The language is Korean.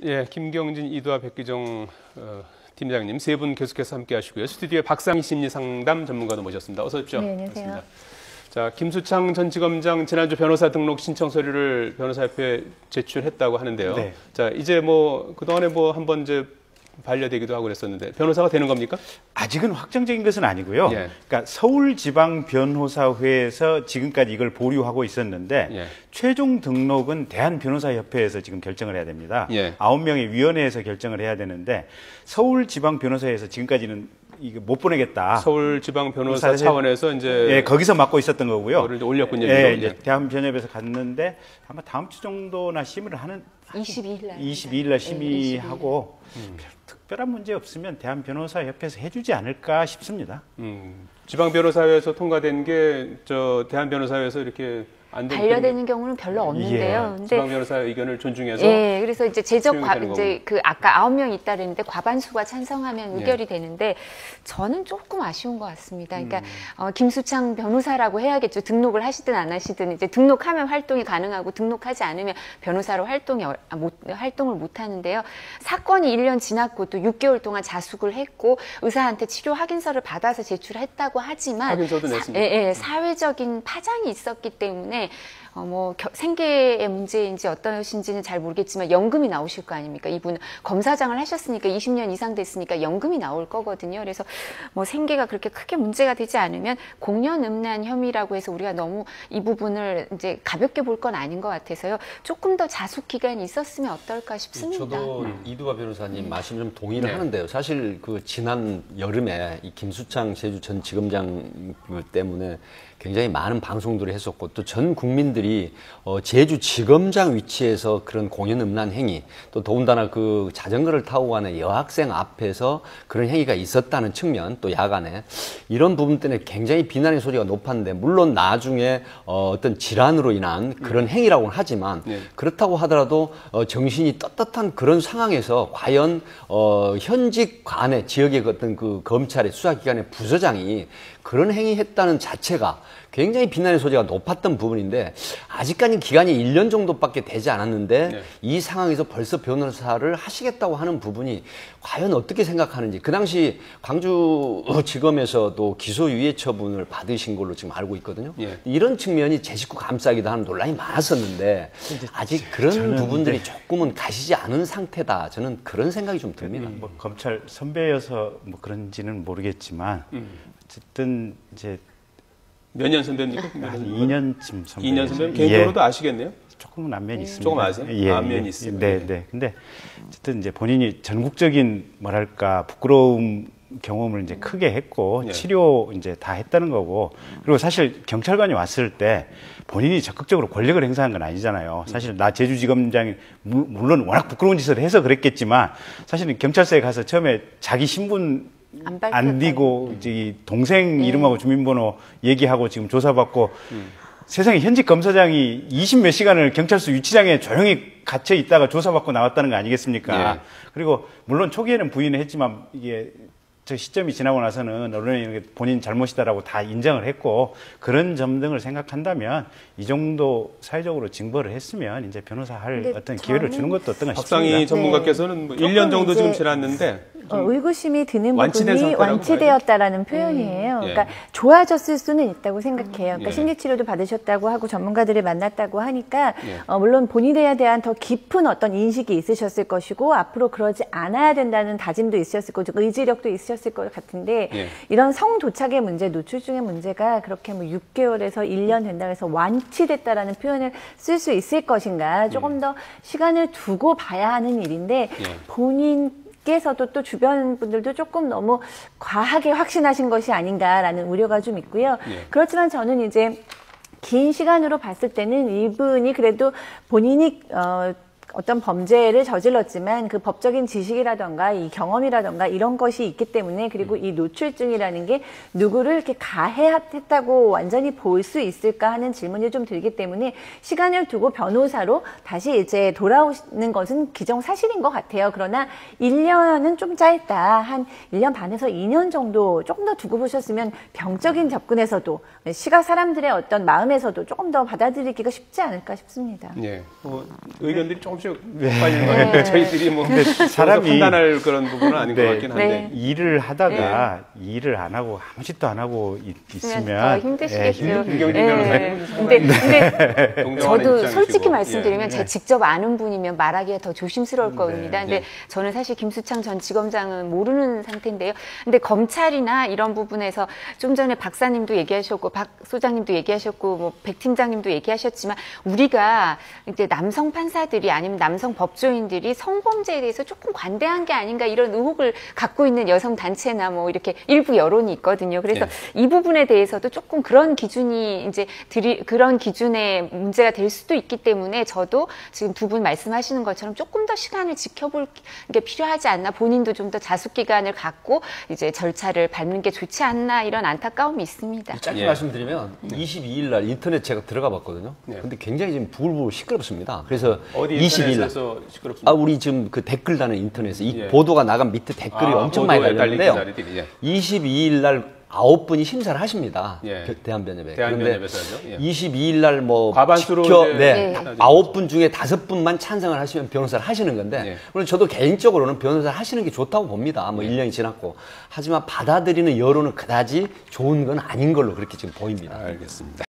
예, 김경진, 이두아, 백기정 팀장님 세 분 계속해서 함께하시고요. 스튜디오에 박상희 심리상담 전문가도 모셨습니다. 어서 오십시오. 네, 안녕하세요. 자, 김수창 전 지검장 지난주 변호사 등록 신청 서류를 변호사협회에 제출했다고 하는데요. 네. 자, 이제 뭐 그동안에 뭐 한번 이제 반려되기도 하고 그랬었는데 변호사가 되는 겁니까? 아직은 확정적인 것은 아니고요. 예. 그러니까 서울지방변호사회에서 지금까지 이걸 보류하고 있었는데 예. 최종 등록은 대한변호사협회에서 지금 결정을 해야 됩니다. 예. 9명의 위원회에서 결정을 해야 되는데 서울지방변호사회에서 지금까지는 이거 못 보내겠다. 서울지방변호사 차원에서 이제 예, 거기서 맡고 있었던 거고요. 그거를 이제 올렸군요. 예, 이제. 이제 대한변협에서 갔는데 아마 다음 주 정도나 심의를 하는 22일 날. 22일 날 심의하고 특별한 문제 없으면 대한변호사협회에서 해주지 않을까 싶습니다. 지방변호사회에서 통과된 게 저 대한변호사회에서 이렇게 안 된 반려되는 경우는 별로 없는데요. 근데 지방변호사 의견을 존중해서 예, 그래서 이제 수용이 이제 그 아까 9명 있다 그랬는데 과반수가 찬성하면 의결이 되는데 저는 조금 아쉬운 것 같습니다. 그러니까 김수창 변호사라고 해야겠죠. 등록을 하시든 안 하시든 이제 등록하면 활동이 가능하고 등록하지 않으면 변호사로 활동을 못 하는데요. 사건이 1년 지났고 또 6개월 동안 자숙을 했고 의사한테 치료 확인서를 받아서 제출했다고 하지만 확인서도 냈습니다. 예, 사회적인 파장이 있었기 때문에 뭐 생계의 문제인지 어떤 것인지는 잘 모르겠지만 연금이 나오실 거 아닙니까? 이분 검사장을 하셨으니까 20년 이상 됐으니까 연금이 나올 거거든요. 그래서 뭐 생계가 그렇게 크게 문제가 되지 않으면 공연음란 혐의라고 해서 우리가 너무 이 부분을 이제 가볍게 볼 건 아닌 것 같아서요. 조금 더 자숙 기간이 있었으면 어떨까 싶습니다. 저도 이두아 변호사님 말씀 좀 동의를 네. 하는데요. 사실 그 지난 여름에 이 김수창 제주 전 지검장 때문에 굉장히 많은 방송들을 했었고 또 전 국민들이 제주 지검장 위치에서 그런 공연음란 행위 또 더군다나 그 자전거를 타고 가는 여학생 앞에서 그런 행위가 있었다는 측면 또 야간에 이런 부분 때문에 굉장히 비난의 소리가 높았는데 물론 나중에 어떤 질환으로 인한 그런 행위라고는 하지만 그렇다고 하더라도 정신이 떳떳한 그런 상황에서 과연 현직 관의 지역의 어떤 그 검찰의 수사기관의 부서장이 그런 행위했다는 자체가 굉장히 비난의 소리가 높았던 부분인데 아직까지 기간이 1년 정도밖에 되지 않았는데 이 상황에서 벌써 변호사를 하시겠다고 하는 부분이 과연 어떻게 생각하는지 그 당시 광주지검에서도 기소유예 처분을 받으신 걸로 지금 알고 있거든요. 이런 측면이 제 식구 감싸기도 하는 논란이 많았었는데 아직 그런 부분들이 조금은 가시지 않은 상태다. 저는 그런 생각이 좀 듭니다. 뭐 검찰 선배여서 뭐 그런지는 모르겠지만 어쨌든 이제 몇 년 선배입니까? 한 2년쯤 선배. 2년 선배면 개인적으로도 아시겠네요? 조금은 안면이 있습니다. 조금 아세요? 안면이 있습니다. 네, 네. 근데 어쨌든 이제 본인이 전국적인 뭐랄까 부끄러움 경험을 이제 크게 했고 치료 이제 다 했다는 거고 그리고 사실 경찰관이 왔을 때 본인이 적극적으로 권력을 행사한 건 아니잖아요. 사실 나 제주지검장이 물론 워낙 부끄러운 짓을 해서 그랬겠지만 사실은 경찰서에 가서 처음에 자기 신분 안 띄고 이제 동생 이름하고 주민번호 얘기하고 지금 조사받고 세상에 현직 검사장이 20몇 시간을 경찰서 유치장에 조용히 갇혀 있다가 조사받고 나왔다는 거 아니겠습니까? 그리고 물론 초기에는 부인을 했지만 이게 저 시점이 지나고 나서는 언론에 본인 잘못이다라고 다 인정을 했고 그런 점 등을 생각한다면 이 정도 사회적으로 징벌을 했으면 이제 변호사 할 어떤 기회를 주는 것도 어떤가 싶습니다. 박상희 전문가께서는 뭐 1년 정도 지금 지났는데 의구심이 드는 완치된 부분이 상태라고 완치되었다라는 표현이에요. 그러니까 좋아졌을 수는 있다고 생각해요. 그러니까 심리치료도 받으셨다고 하고 전문가들을 만났다고 하니까 물론 본인에 대한 더 깊은 어떤 인식이 있으셨을 것이고 앞으로 그러지 않아야 된다는 다짐도 있으셨을 거고 의지력도 있으셨을 것 같은데 이런 성도착의 문제, 노출증의 문제가 그렇게 뭐 6개월에서 1년 된다고 해서 완치됐다라는 표현을 쓸 수 있을 것인가 조금 더 시간을 두고 봐야 하는 일인데 본인께서도 또 주변 분들도 조금 너무 과하게 확신하신 것이 아닌가라는 우려가 좀 있고요. 그렇지만 저는 이제 긴 시간으로 봤을 때는 이분이 그래도 본인이 어떤 범죄를 저질렀지만 그 법적인 지식이라던가 이 경험이라던가 이런 것이 있기 때문에 그리고 이 노출증이라는 게 누구를 이렇게 가해했다고 완전히 볼 수 있을까 하는 질문이 좀 들기 때문에 시간을 두고 변호사로 다시 이제 돌아오는 것은 기정사실인 것 같아요. 그러나 1년은 좀 짧다. 한 1년 반에서 2년 정도 조금 더 두고 보셨으면 병적인 접근에서도 시각 사람들의 어떤 마음에서도 조금 더 받아들이기가 쉽지 않을까 싶습니다. 의견들이 조금씩 조금씩 빠지는 거 아니에요? 저희들이 뭐 사람이 판단할 그런 부분은 아닌 것 같긴 한데. 네. 일을 하다가 일을 안 하고 아무 짓도 안 하고 있으면 더 힘드시겠죠. 근데 저도 솔직히 말씀드리면 제가 직접 아는 분이면 말하기가 더 조심스러울 겁니다. 근데 저는 사실 김수창 전 지검장은 모르는 상태인데요. 근데 검찰이나 이런 부분에서 좀 전에 박사님도 얘기하셨고 박 소장님도 얘기하셨고 뭐 백 팀장님도 얘기하셨지만 우리가 이제 남성 판사들이 아니면 남성 법조인들이 성범죄에 대해서 조금 관대한 게 아닌가 이런 의혹을 갖고 있는 여성 단체나 뭐 이렇게 일부 여론이 있거든요. 그래서 이 부분에 대해서도 조금 그런 기준이 이제 그런 기준의 문제가 될 수도 있기 때문에 저도 지금 두 분 말씀하시는 것처럼 조금 더 시간을 지켜볼 게 필요하지 않나, 본인도 좀 더 자숙 기간을 갖고 이제 절차를 밟는 게 좋지 않나 이런 안타까움이 있습니다. 짧게 말씀드리면 22일 날 인터넷 제가 들어가 봤거든요. 근데 굉장히 지금 부글부글 시끄럽습니다. 그래서 어디 22일 날 시끄럽습니다. 우리 지금 그 댓글 다는 인터넷에 이 보도가 나간 밑에 댓글이 엄청 많이 달렸는데요. 22일 날 9분이 심사를 하십니다. 대한변협에. 대한변협에서죠. 22일 날 뭐 과반수로 9분 중에 5분만 찬성을 하시면 변호사를 하시는 건데 물론 저도 개인적으로는 변호사를 하시는 게 좋다고 봅니다. 뭐 1년이 지났고. 하지만 받아들이는 여론은 그다지 좋은 건 아닌 걸로 그렇게 지금 보입니다. 알겠습니다.